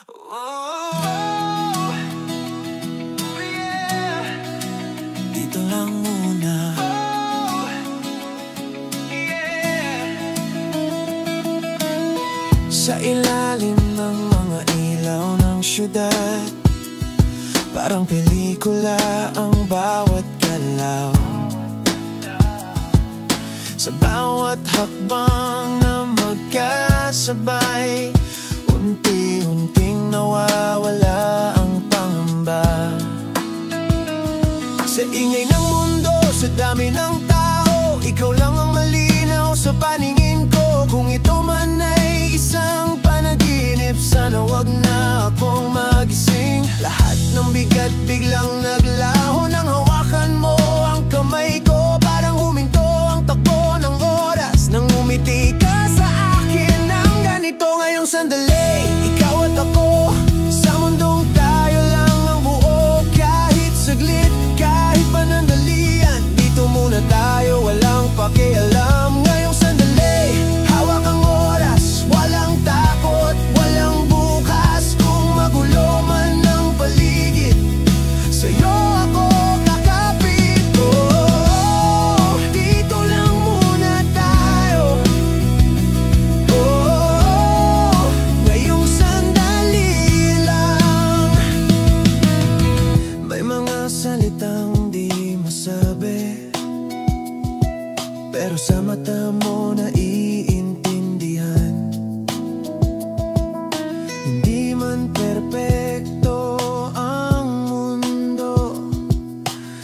Oh, yeah. Dito lang muna. Oh, yeah. Sa ilalim ng mga ilaw ng syudad, parang pelikula ang bawat galaw. Sa bawat hakbang na magkasabay, unti-unting nawawala ang pangamba. Sa ingay ng mundo, sa dami ng tao, ikaw lang ang malinaw sa paningin ko. Kung ito man ay isang panaginip, sana wag na akong magising. Lahat ng bigat biglang naglaho nang hawakan mo ang kamay ko. Parang huminto ang takbo ng oras nang umiti ka sa akin ng ganito. Ngayong sandali, ikaw at ako, sa mundong tayo lang ang buo. Kahit saglit, kahit panandalian, dito muna tayo, walang pakialam. Ngayong sandali, hawak ang oras, walang takot, walang bukas. Kung magulo man ang paligid, sa'yo ako kakapit ko. Dito lang muna tayo. Ngayong sandali lang. May mga salitang di masabi, pero sa mata mo naiintindihan. Hindi man perpekto ang mundo,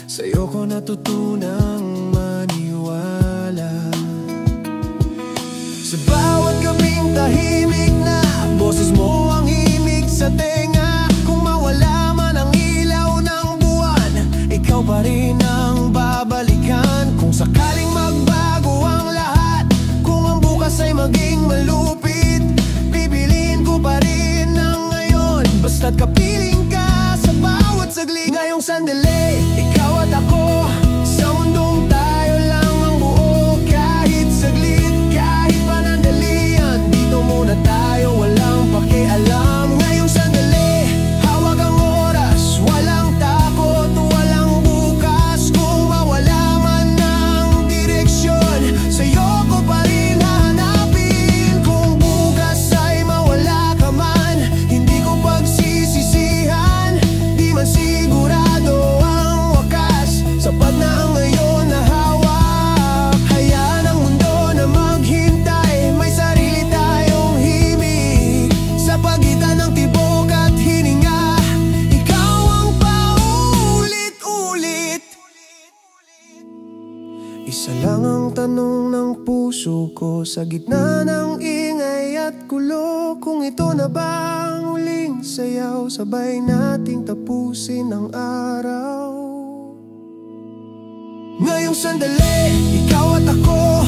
sa'yo ko natutunang maniwala. Sa bawat gabing tahimik na, boses mo ang himig sa tenga. Kung mawala man ang ilaw ng buwan, ikaw pa rin ang babalikan. Kung sakaling magbago ang lahat, kung ang bukas ay maging malupit, pipiliin ko pa rin ang ngayon, basta't kapiling ka sa bawat saglit. Ngayong sandali, ikaw at ako, sa mundong tayo lang ang buo. Kahit saglit, kahit panandalian, dito muna tayo, walang pakialam. Ngayong sandali, hawak ang oras, walang takot, walang bukas. Kung mawala man ang direksyon, sa'yo ko pa rin hahanapin. Kung bukas ay mawala ka man, hindi ko pagsisisihan. Di man sigurado ang wakas, sapat na ang ngayon na hawak. Hayaan ang mundo na maghintay, may sarili tayong himig. Sa pagitan ng tibok at hininga, ikaw ang paulit-ulit. Isa lang ang tanong ng puso ko, sa gitna ng ingay at gulo. Kung ito na ba ang huling sayaw, sabay nating tapusin ang araw. Ngayong sandali, ikaw at ako,